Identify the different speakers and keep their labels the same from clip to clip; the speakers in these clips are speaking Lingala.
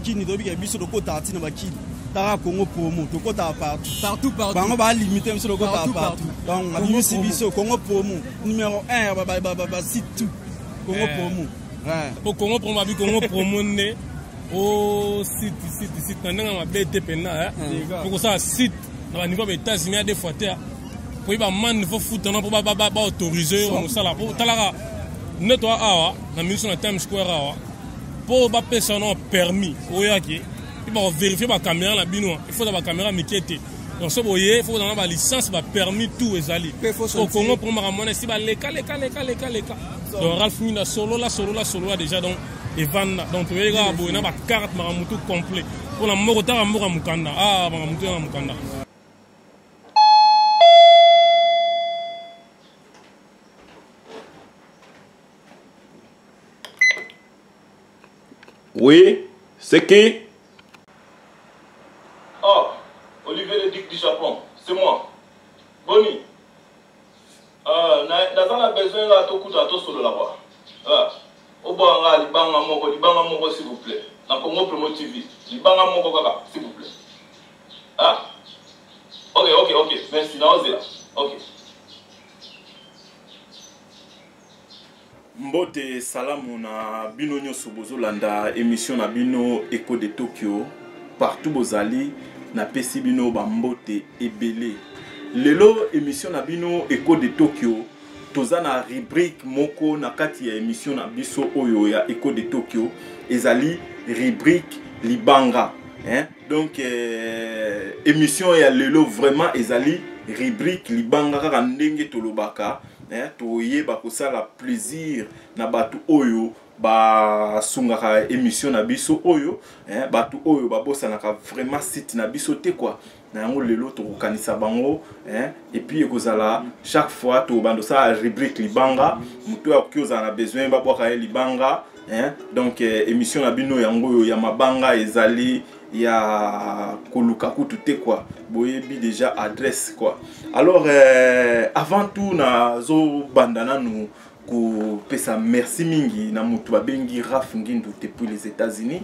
Speaker 1: kini to bika biso ko tati na bakini tara Congo promo to ko ta partout bango ba limiter biso ko ta partout donc na biso Congo promo numéro 1 ba site tout Congo promo
Speaker 2: au Congo promo bi Congo promo ne au site na nga BT pena pour ça site na niveau des États-Unis des fois pour ba man faut foutre non pour ba autoriser on ça là pour talara nettoie awa na mission na Times Square awa pour ba personne permis oyaki il va vérifier la caméra la bino il faut la caméra miquette donc ce boye il faut dans la licence ba permis tout ezali au Congo pour ma monnaie si ba leka donc Ralph Mina solo déjà donc Evan donc tu ga bo na ba carte maramutu complet pour la moko tara moko mukanda maramutu na mukanda.
Speaker 3: Oui, c'est qui?
Speaker 4: Oh, Olivier le Duc du Japon, c'est moi. Boni. Nous avons besoin de tout solo là-bas. Libanga moko s'il vous plaît. Na Congo Promo TV. Libanga moko kaka, s'il vous plaît. Ok. Merci, naozela. Ok.
Speaker 3: Mbote salamu na bino nyoso bozolanda émission na bino Echo de Tokyo partout bozali na pesi bino ba mbote ebele lelo émission na bino Echo de Tokyo toza na rubrique moko na kati ya émission na biso oyo ya Echo de Tokyo ezali rubrique libanga donc émission ya lelo vraiment ezali rubrique libanga kaka ndenge tolobaka toyeba kosala plaisir na batu oyo ba sungaka émission na biso oyo batu oyo babosanaka vraiment site na biso te quoi na yango lelo tokokanisa bango et puis ekozala chaque fois to bando sa rubrique libanga muto akoza na besoin babwaka libanga donc émission na bino yango ya mabanga ezali ya koluka kutu te quoi boyebi déjà adresse quoi alors avant tout na zo bandana nous ko pesa merci mingi na mutu babengi Raf Ngindu depuis les États-Unis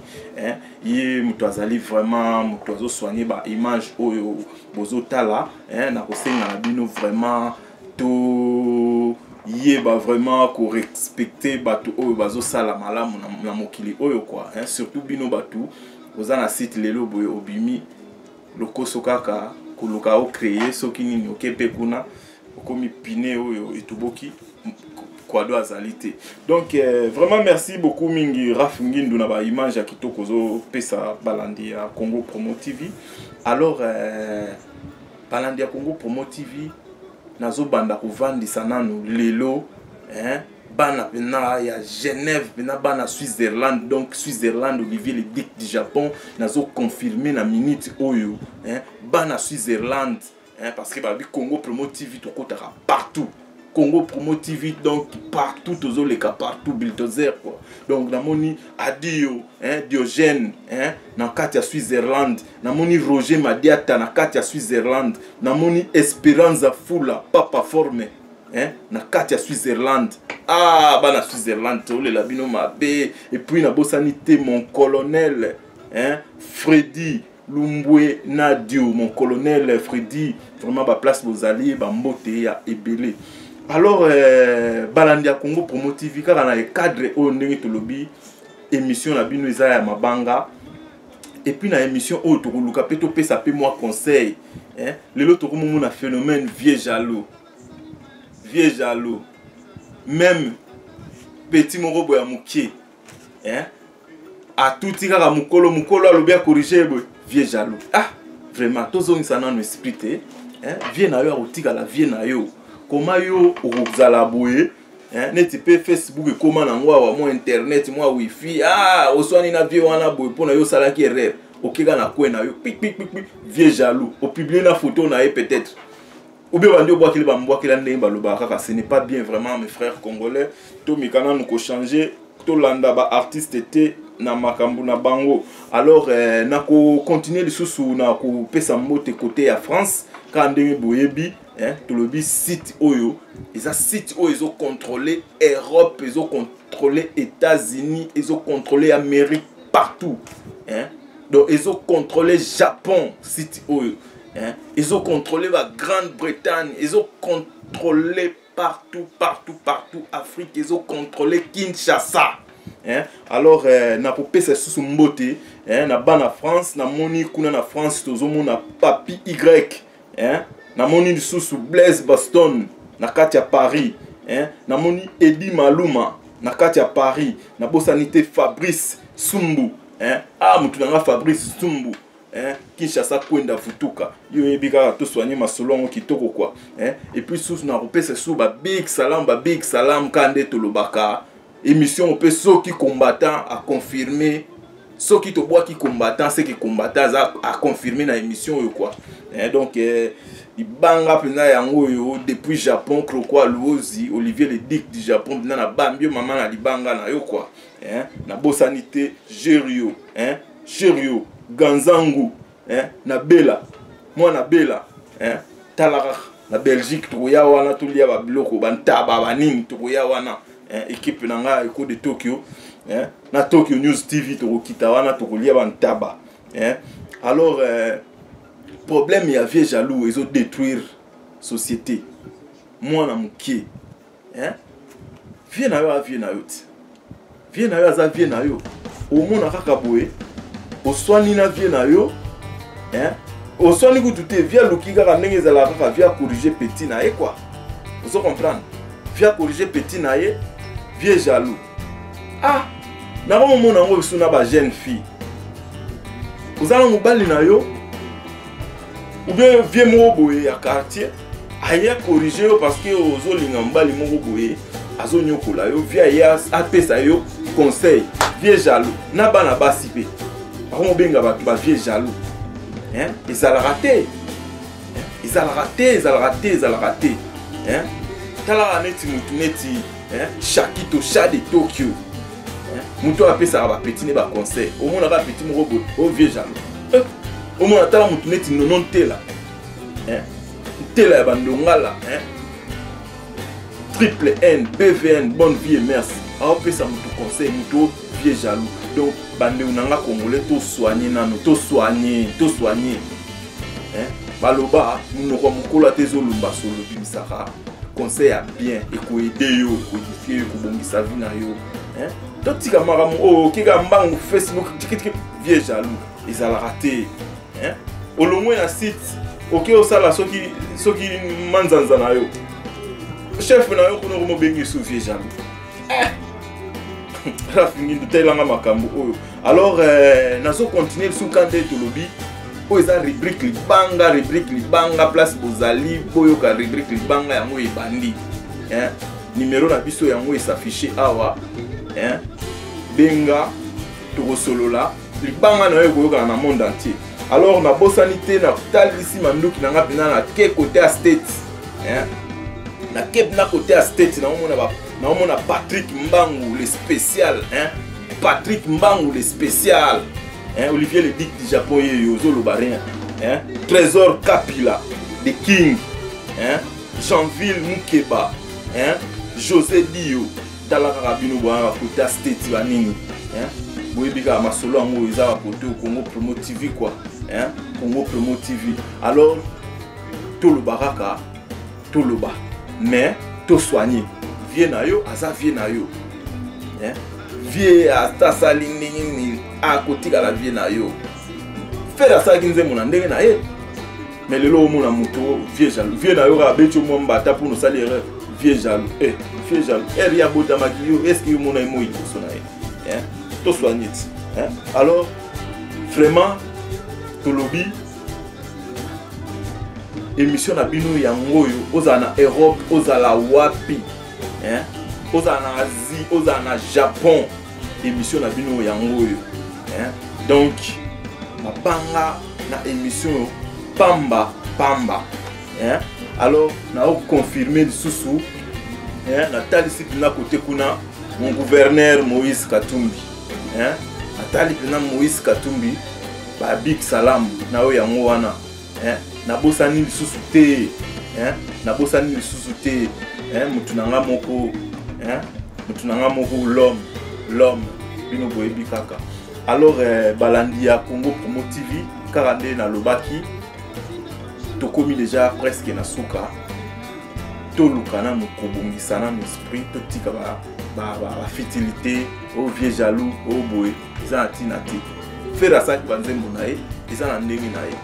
Speaker 3: ye mutu azali vraiment mutu azo soigner ba image oyo bozo tala na kosenga na bino vraiment to yeba vraiment ko respecter batu oyo bazo sala malamu na mokili oyo quoi surtout bino batu oza na site lelo boye obimi lokoso kaka koluka o créer soki nini okepe kuna okomi pine oyo etuboki kwado azalité donc vraiment merci beaucoup mingi Raf Ngindu na ba image ya kitoko zo pesa balandi ya Congo Promo TV alors balandi ya Congo Promo TV nazo banda kovandisa nanu lelo bana pena ya Genève pena bana Switzerland donc Switzerland Olivier le Duc du Japon nazo confirmer na minute oyo bana Switzerland parce que ba Congo Promo TV to kotaka partout Congo Promo TV donc partout tous les cas partout bulldozer quoi donc namoni Adio Diogène na Katia Switzerland namoni Roger Madiata na Katia Switzerland namoni Esperanza Fula papa formé na Katia Switzerland bana Switzerland tole la bino mabe et puis na bosanité mon colonel Freddy Lumbwe Nadio mon colonel Freddy vraiment ba place bozali ba mbote ya ebele alors balandi ya Congo Promo TV kaka na cadre o ndenge tolobi émission na bino eza ya mabanga et puis na émission o to luka peto pesa pe moi conseil lelo to komo na phénomène vieux jaloux même petit morobo ya mukie a tuti kaka mukolo alobi a corriger vieux jaloux vraiment tozongisa na no esprit vieux na yo akotika la vieux na yo comment yo okozala boye neti pe Facebook et comment na ngwa wa mo internet mo wifi oswani na vieux wana boye pona yo salaki erreur okeka na kwe na yo pic vieux jaloux o publier na photo na ye peut-être ou bien bandi obwakili bambwakila ndenge baloba kaka ce n'est pas bien vraiment mes frères congolais to mikana nous ko changer to landa ba artiste té na makambu na bango alors na ko continuer lisusu na ko pesa mbote côté ya France quand ndenge boyebi tolobi site oyo eza site oyo ezo contrôler Europe ezo contrôler États-Unis ezo contrôler Amérique partout Donc ils ont contrôlé Japon site oyo, hein. Ils ont contrôlé la Grande-Bretagne, ils ont contrôlé partout Afrique, ils ont contrôlé Kinshasa, hein. Alors na popé c'est sous mbote, hein, na ba na France, na moni kuna na France tozomo na Papi Y, hein, na moni sous Blaise Baston na kati ya Paris, hein, na moni Edi Maluma na kati ya Paris, na bosanité Fabrice Sumbu, hein, ah mutu nanga Fabrice Sumbu, hein, Kinshasa kwenda futuka yo yebika to soigner masolongo kitoko quoi, hein. Et puis sous na repé c'est sous ba big salam kande tolobaka émission on peut ceux qui combattant à confirmer, ceux qui te boit qui combattant c'est qui combattant à confirmer na émission yo quoi, hein. Donc ibanga pena yango yo depuis Japon Krokwa Luozi Olivier le Dick du Japon na bambio maman na libanga na yo quoi, hein, na bosanité Jerio, hein, Jerio Ganzangu, hein, na Bela, moi na Bela, hein, Talara na Belgique tukoya wana tulia ba biloko bantaba banini tukoya wana, hein, équipe nanga Eko de Tokyo, hein, na Tokyo News TV tukokita wana tukolia bantaba, hein. Alors problème ya vieux jaloux ils ont détruire société. Moi na mukie, hein, vieux na yo a vieux na yo. Vieux na yo za vieux na yo. Au mona kaka boye. Oswani na vie na yo, hein, oswani kutute via lukiga kanenge za la kaka via corriger petit na ye quoi, vous comprendre, via corriger petit na ye, vieux jaloux, ah, na ba mona ngo biso na ba jeune fille, ozala mobali na yo, ou bien vieux moko boye ya quartier, aye corriger yo parce que ozolinga mbali moko boye, azo nyokola yo, via ya apesa yo conseil, vieux jaloux, na bana basi pe. On benga ba vieux jaloux, hein, ils allaient rater, hein, tala neti mutu neti, hein, Shakito Sha de Tokyo, hein, mutu appelle ça ba petit ne ba conseil, au moins la petit mo robot, au vieux jaloux, au moins tala mutu neti non tela, hein, tela ba ndongala, hein, triple N, BVN, bonne vie et merci, appelle ça mutu conseil mutu vieux jaloux. Donc bande unanga congolais to soigner nano to soigner hein, baloba nous ko mukola tezo lumba solo bimisaka conseil à bien et ko aider yo ko difier ko bongisa vie na yo, hein, to tika maramu o kika mbangu Facebook tikitiki vieux jaloux ils allaient rater, hein, au loin na site OK osala soki manzanza na yo chef na yo kuno mo bengi sou vieux jaloux, alors nazo continuer sous kande tolobi o eza rubrique libanga place bozali boyo ka rubrique libanga yango ebandi, hein, numéro na biso yango s'afficher awa, hein, benga to solola libanga na yo koyoka na monde entier. Alors na bosanité na talisi manduki nanga pena na ke côté à state, hein, na ke na côté à state na mona ba na mona Patrick Mbangu le spécial, hein, Patrick Mbangu le spécial, hein, Olivier le Dick du Japon yozo lo barien, hein, Trésor Kapila de King, hein, Jeanville Mukeba, hein, José Dio tala karabino bwa côté à state banini, hein, boyebika masolo ngo eza ba côté Congo Promo TV quoi, hein, Congo Promo TV. Alors tout le baraka tout le bas mais tout soigné vieux na yo aza vieux na yo, hein, vieux hasta salingi ni a côté la vieux na yo faire ça kinze mona ndenge na ye mais lelo mona muto vieux jaloux vieux na yo ka becho momba ta pour nous salir vieux jaloux, vieux jaloux ya bota makio est-ce que mona mo iko sona ye, hein, tout soigné, hein. Alors vraiment to lobby émission na bino yango yo ozana Europe ozala wapi, hein, ozana Asie ozana Japon émission na bino yango yo, hein. Donc mabanga na émission pamba, hein. Alors na confirmer sous, hein, na talisi pina côté kuna mon gouverneur Moïse Katumbi, hein, atali pina Moïse Katumbi ba big salam na yo yango wana, hein, na bosani lisusu te, hein, na bosani lisusu te, hein, mutunanga moko, hein, mutunanga moko l'homme bino boyebi kaka, Alors balandi ya Congo Promo TV karande na lobaki tokomi déjà presque na suka tolukana no kobongisana no esprit totika ba futilité au vieux jaloux au boy ça atina ti faire ça qui banzembo nae ça na ndenge nae.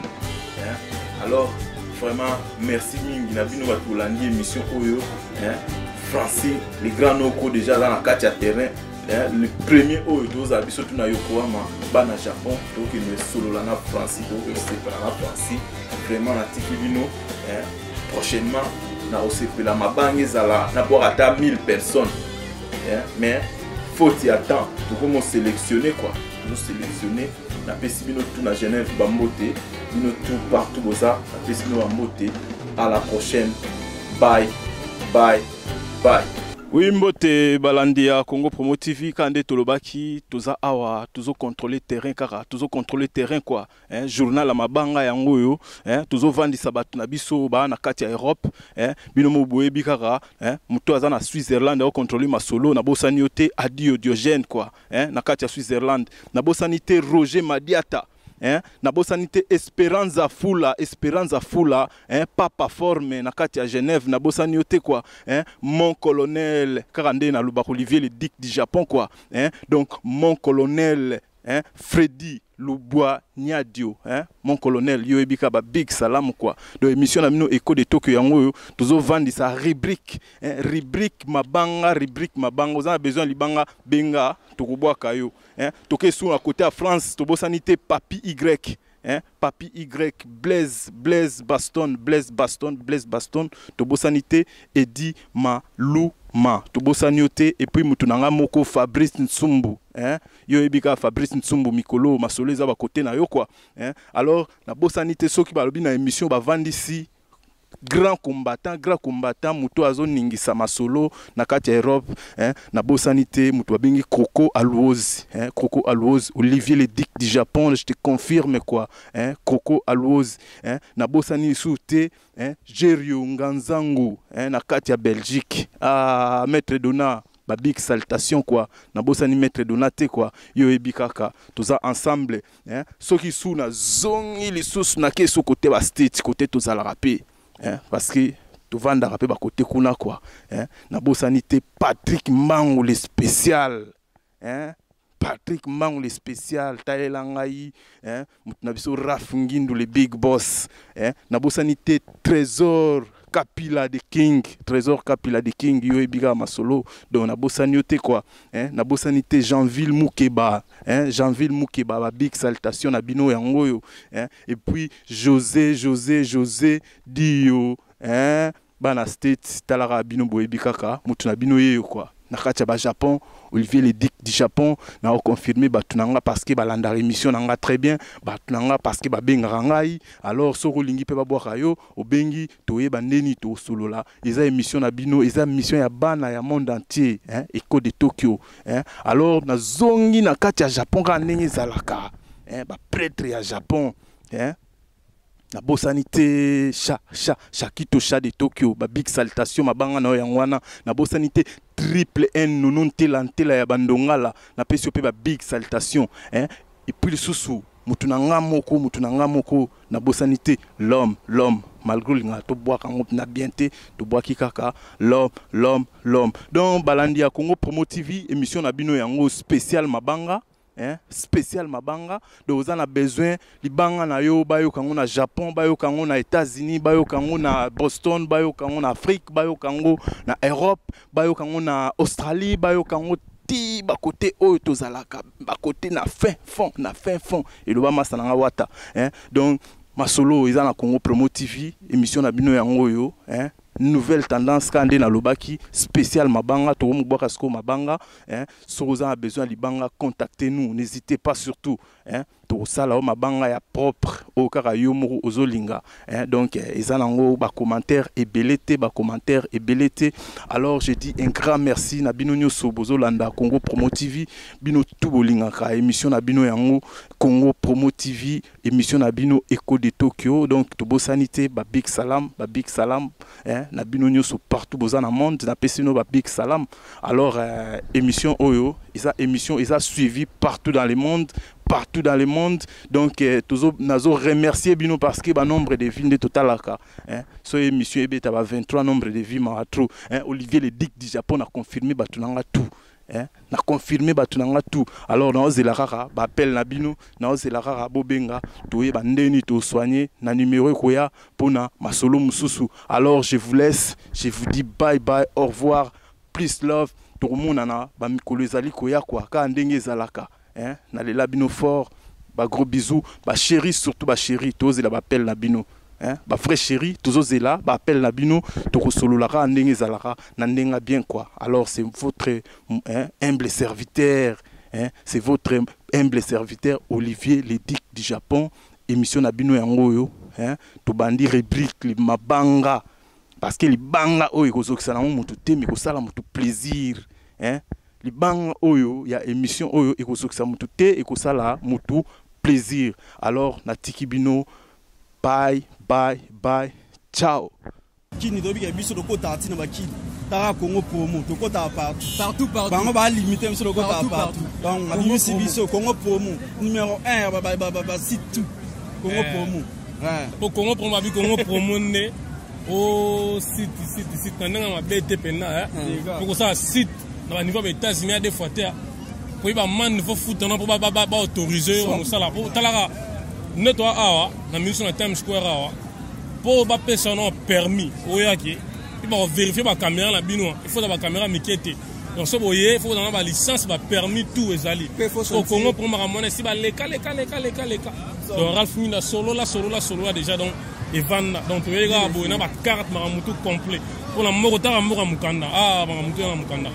Speaker 3: Alors vraiment merci mingi na bino batolandi émission oyo Francis les grands noko déjà dans la carte à terrain. Le premier oyo toza biso tuna yokoama bana Japon donc il me solo la na Francis donc c'est pas la Francis vraiment na tiki bino prochainement na osepela mabangi zala na pour ata 1000 personnes mais faut y attendre pour comment sélectionner quoi nous sélectionner na pesi bino tout na Genève bambote bino tout partout boza na pesi bino bambote. À la prochaine, bye bye bye.
Speaker 1: Oui, mbote balandi ya Congo Promo TV kande tolobaki toza awa tuzo contrôler terrain kaka tuzo contrôler terrain quoi journal la mabanga yango yo tuzo vandisa batu na biso ba na kati ya Europe bino moboye bikaka muto aza na Switzerland au contrôler masolo na bosani yote Adio Diogène quoi na kati ya Switzerland na bosani te Roger Madiata na bosanité Esperanza Fula papa forme na kati ya Genève na bosani yote quoi mon colonel karande na lubako Olivier le duc du Japon quoi donc mon colonel Freddy Lubois Niadio mon colonel yo ebika ba big salam quoi de émission na mino Écho de Tokyo yango tozo vandi sa rubrique mabanga oza besoin libanga benga tokobwa kayo toke sous à côté à France to bosanité Papi Y Papi Y Blaise Baston to bosanité Edi Maluma to bosanioté et puis mutunanga moko Fabrice Nsumbu yo ebika Fabrice Nsumbu mikolo masolo za ba côté na yo quoi alors na bosanité soki balobi na émission ba vandisi grand combattant muto azo ningisa masolo na kati ya Europe na bosanité muto abingi Coco Aluozi Olivier le duc du Japon je te confirme quoi Coco Aluozi na bosani soute Jerio Nganzangu na kati ya Belgique maître Dona ba big salutation quoi na bosani maître Donate quoi yo ebikaka toza ensemble soki sou na zongi lisusu na keso côté ba state côté tozala rapé parce que tu vas dans ba côté kuna quoi na bosanité Patrick Mango le spécial Patrick Mango le spécial taelangai mutuna biso Rafingindu le big boss na bosanité Trésor Kapila de King yo ebiga masolo donc na bosanité quoi na bosanité Jeanville Moukeba ba big salutation na bino yango yo et puis José Dio bana state talara bino boyebi kaka mutu na bino yeyo quoi na kati ba Japon Olivier le duc du Japon na confirmé batunanga parce que balanda émission nanga très bien batunanga parce que ba benga ngai alors soko lingi pe ba boka yo obengi toyeba ndeni to solola eza émission na bino eza mission ya bana ya monde entier Écho de Tokyo alors na zongi na kati ya Japon ka ndenge zalaka ba prêtre ya Japon na bosanité Shakito de Tokyo ba big salutation mabanga na yangwana na bosanité triple N nonntela ya bandongala na pesio pe ba big salutation et puis le sousou mutunanga moko na bosanité l'homme malgré l'inga to bois kango na bienté to bois kikaka l'homme donc balandi ya Congo Promo TV émission na bino yango spécial mabanga spécial mabanga donc on a besoin libanga na yo bayo kango na Japon bayo kango na États-Unis bayo kango na Boston bayo kango na Afrique bayo kango na Europe bayo kango na Australie bayo kango ti ba côté oyo tozalaka ba côté na fin fond et le ba masana wata donc masolo ils na Congo Promo TV émission na bino yango yo nouvelle tendance kande na lobaki spécial mabanga to mubaka sko mabanga si vous avez besoin libanga contactez-nous n'hésitez pas surtout
Speaker 3: to sala o mabanga ya propre o kaka yo moko ozolinga donc eza nango ba commentaire ebelete alors je dis un grand merci na bino nyoso bozolanda Congo Promo TV bino tout bolingaka émission na bino yango Congo Promo TV émission na bino Echo de Tokyo donc to bo sanité ba big salam na bino nyoso partout bozana monde na pesino ba big salam alors émission oyo émission suivi partout dans le monde donc nazo remercier bino parce que ba nombre de vues de totalaka so émission ebeta ba 23 nombre de vues ma trop Olivier le Dick du Japon a confirmé batunanga tout na confirmé batunanga tout alors na ozelaka ba appel na bino na ozelaka bobenga toye ba ndeni to soigner na numéro koya pona masolo mususu alors je vous laisse, je vous dis bye bye, au revoir, plus love. Tout le monde a ba mikolo ezali koya kwa ka ndenge ezalaka na lela bino fort ba gros bisous ba chéri surtout ba chéri tozela ba appel na bino ba frère chéri tozozela ba appel na bino to kosololaka ndenge ezalaka na ndenga bien quoi alors c'est votre humble serviteur c'est votre humble serviteur Olivier le Dick du Japon émission na bino yango yo to bandi rubrique li mabanga parce que les banga oyo kozokisa na mutu te mi kosala mutu plaisir les banga oyo ya émission oyo ekozokisa mutu te ekosala mutu plaisir alors na tiki bino bye ciao
Speaker 1: kini dobi ke biso doko tati na bakini tara Congo Promo to kota partout bango ba limiter biso doko partout donc na biso Congo Promo numéro 1 ba site tout Congo Promo
Speaker 2: pour Congo Promo abi Congo Promo ne au site ndanga mabete pena pour ça site na niveau des États-Unis des fois pour ba man faut foutre non pour ba autoriser on ça là pour talaka netwa awa na mission na Times Square awa pour ba personne permis oyaki il va vérifier ba caméra la bino il faut ba caméra mikete donc ça boye il faut dans ba licence ba permis tout ezali au Congo pour ma si ba leka donc Ralph Mina solo là déjà donc Evan donc tu regardes boye na ba carte maramutu complet pour la moko ta mukanda mukanda